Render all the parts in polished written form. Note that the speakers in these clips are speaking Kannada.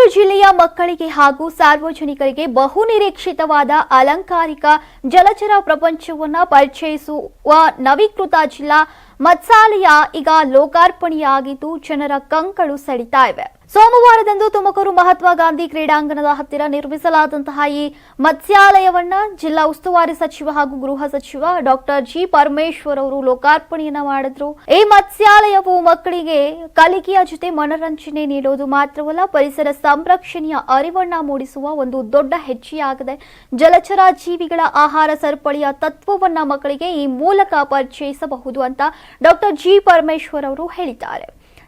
ತುಮಕೂರು ಜಿಲ್ಲೆಯ ಮಕ್ಕಳಿಗೆ ಹಾಗೂ ಸಾರ್ವಜನಿಕರಿಗೆ ಬಹುನಿರೀಕ್ಷಿತವಾದ ಅಲಂಕಾರಿಕ ಜಲಚರ ಪ್ರಪಂಚವನ್ನು ಪರಿಚಯಿಸುವ ನವೀಕೃತ ಜಿಲ್ಲಾ ಮತ್ಸ್ಯಾಲಯ ಈಗ ಲೋಕಾರ್ಪಣೆಯಾಗಿದ್ದು ಜನರ ಕಂಗಳು ಸೆಳೀತಾ ಇವೆ. ಸೋಮವಾರದಂದು ತುಮಕೂರು ಮಹಾತ್ಮ ಗಾಂಧಿ ಕ್ರೀಡಾಂಗಣದ ಹತ್ತಿರ ನಿರ್ಮಿಸಲಾದಂತಹ ಈ ಮತ್ಸ್ಯಾಲಯವನ್ನ ಜಿಲ್ಲಾ ಉಸ್ತುವಾರಿ ಸಚಿವ ಹಾಗೂ ಗೃಹ ಸಚಿವ ಡಾಕ್ಟರ್ ಜಿ ಪರಮೇಶ್ವರ್ ಅವರು ಲೋಕಾರ್ಪಣೆಯನ್ನ ಮಾಡಿದ್ರು. ಈ ಮತ್ಸ್ಯಾಲಯವು ಮಕ್ಕಳಿಗೆ ಕಲಿಕೆಯ ಜೊತೆ ಮನರಂಜನೆ ನೀಡೋದು ಮಾತ್ರವಲ್ಲ, ಪರಿಸರ ಸಂರಕ್ಷಣೆಯ ಅರಿವನ್ನ ಮೂಡಿಸುವ ಒಂದು ದೊಡ್ಡ ಹೆಜ್ಜೆಯಾಗಿದೆ. ಜಲಚರ ಜೀವಿಗಳ ಆಹಾರ ಸರಪಳಿಯ ತತ್ವವನ್ನ ಮಕ್ಕಳಿಗೆ ಈ ಮೂಲಕ ಪರಿಚಯಿಸಬಹುದು ಅಂತ ಡಾಕ್ಟರ್ ಜಿ ಪರಮೇಶ್ವರ್ ಅವರು ಹೇಳಿದ್ದಾರೆ.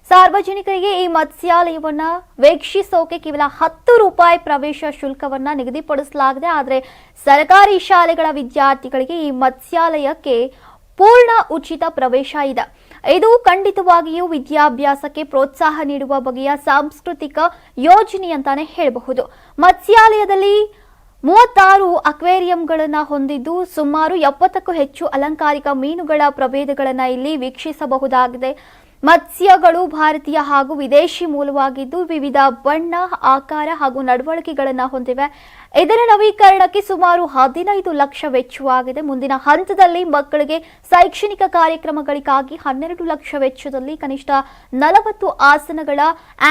ಸಾರ್ವಜನಿಕರಿಗೆ ಈ ಮತ್ಸ್ಯಾಲಯವನ್ನ ವೀಕ್ಷಿಸೋಕೆ ಕೇವಲ 10 ರೂಪಾಯಿ ಪ್ರವೇಶ ಶುಲ್ಕವನ್ನ ನಿಗದಿಪಡಿಸಲಾಗಿದೆ. ಆದರೆ ಸರ್ಕಾರಿ ಶಾಲೆಗಳ ವಿದ್ಯಾರ್ಥಿಗಳಿಗೆ ಈ ಮತ್ಸ್ಯಾಲಯಕ್ಕೆ ಪೂರ್ಣ ಉಚಿತ ಪ್ರವೇಶ ಇದೆ. ಇದು ಖಂಡಿತವಾಗಿಯೂ ವಿದ್ಯಾಭ್ಯಾಸಕ್ಕೆ ಪ್ರೋತ್ಸಾಹ ನೀಡುವ ಬಗೆಯ ಸಾಂಸ್ಕೃತಿಕ ಯೋಜನೆ ಅಂತಾನೆ ಹೇಳಬಹುದು. ಮತ್ಸ್ಯಾಲಯದಲ್ಲಿ 36 ಅಕ್ವೇರಿಯಂಗಳನ್ನು ಹೊಂದಿದ್ದು ಸುಮಾರು 70ಕ್ಕೂ ಹೆಚ್ಚು ಅಲಂಕಾರಿಕ ಮೀನುಗಳ ಪ್ರಭೇದಗಳನ್ನು ಇಲ್ಲಿ ವೀಕ್ಷಿಸಬಹುದಾಗಿದೆ. ಮತ್ಸ್ಯಗಳು ಭಾರತೀಯ ಹಾಗೂ ವಿದೇಶಿ ಮೂಲವಾಗಿದ್ದು ವಿವಿಧ ಬಣ್ಣ, ಆಕಾರ ಹಾಗೂ ನಡವಳಿಕೆಗಳನ್ನು ಹೊಂದಿವೆ. ಇದರ ನವೀಕರಣಕ್ಕೆ ಸುಮಾರು 15 ಲಕ್ಷ ವೆಚ್ಚವಾಗಿದೆ. ಮುಂದಿನ ಹಂತದಲ್ಲಿ ಮಕ್ಕಳಿಗೆ ಶೈಕ್ಷಣಿಕ ಕಾರ್ಯಕ್ರಮಗಳಿಗಾಗಿ 12 ಲಕ್ಷ ವೆಚ್ಚದಲ್ಲಿ ಕನಿಷ್ಠ 40 ಆಸನಗಳ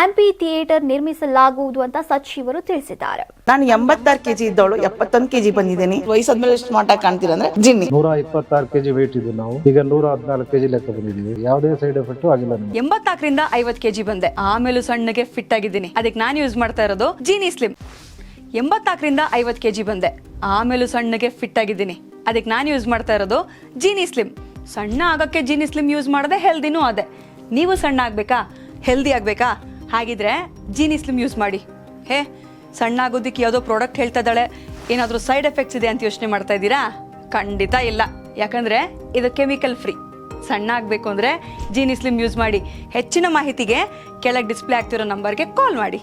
ಆಂಪಿ ಥಿಯೇಟರ್ ನಿರ್ಮಿಸಲಾಗುವುದು ಅಂತ ಸಚಿವರು ತಿಳಿಸಿದ್ದಾರೆ. ನಾನು 86 ಕೆಜಿ ಇದ್ದವಳು 71 ಕೆಜಿ ಬಂದಿದ್ದೀನಿ. ವಯಸ್ಸಾದ್ಮೇಲೆ ಸ್ಮಾರ್ಟ್ ಆಗಿ ಕಾಣ್ತೀರಾ ಅಂದ್ರೆ ಜಿನ್ನಿ. 126 ಕೆಜಿ ವೇಟ್ ಇದ್ದು ನಾವು ಈಗ 114 ಕೆಜಿ ಲೆಕ್ಕ ಬಂದಿದ್ದೀವಿ. ಯಾವುದೇ ಸೈಡ್ ಎಫೆಕ್ಟ್ ಆಗಿಲ್ಲ. 84ರಿಂದ 50 ಕೆಜಿ ಬಂದೆ. ಆಮೇಲೆ ಸಣ್ಣಗೆ ಫಿಟ್ ಆಗಿದ್ದೀನಿ. ಅದಕ್ಕೆ ನಾನು ಯೂಸ್ ಮಾಡ್ತಾ ಇರೋದು ಜೀನಿ ಸ್ಲಿಮ್. 84ರಿಂದ 50 ಕೆಜಿ ಬಂದೆ. ಆಮೇಲೆ ಸಣ್ಣಗೆ ಫಿಟ್ ಆಗಿದ್ದೀನಿ. ಅದಕ್ಕೆ ನಾನು ಯೂಸ್ ಮಾಡ್ತಾ ಇರೋದು ಜೀನಿ ಸ್ಲಿಮ್. ಸಣ್ಣ ಆಗಕ್ಕೆ ಜೀನಿ ಸ್ಲಿಮ್ ಯೂಸ್ ಮಾಡದೆ ಹೆಲ್ದಿನೂ ಅದೇ. ನೀವು ಸಣ್ಣ ಆಗ್ಬೇಕಾ, ಹೆಲ್ದಿ ಆಗ್ಬೇಕಾ? ಹಾಗಿದ್ರೆ ಜೀನಿ ಸ್ಲಿಮ್ ಯೂಸ್ ಮಾಡಿ. ಸಣ್ಣ ಆಗೋದಕ್ಕೆ ಯಾವುದೋ ಪ್ರಾಡಕ್ಟ್ ಹೇಳ್ತಾ ಇದ್ದಾಳೆ, ಏನಾದರೂ ಸೈಡ್ ಎಫೆಕ್ಟ್ಸ್ ಇದೆ ಅಂತ ಯೋಚನೆ ಮಾಡ್ತಾ ಇದ್ದೀರಾ? ಖಂಡಿತ ಇಲ್ಲ. ಯಾಕಂದ್ರೆ ಇದು ಕೆಮಿಕಲ್ ಫ್ರೀ. ಸಣ್ಣ ಆಗಬೇಕು ಅಂದರೆ ಜೀನಿ ಸ್ಲಿಮ್ ಯೂಸ್ ಮಾಡಿ. ಹೆಚ್ಚಿನ ಮಾಹಿತಿಗೆ ಕೆಳಗೆ ಡಿಸ್ಪ್ಲೇ ಆಗ್ತಿರೋ ನಂಬರ್ಗೆ ಕಾಲ್ ಮಾಡಿ.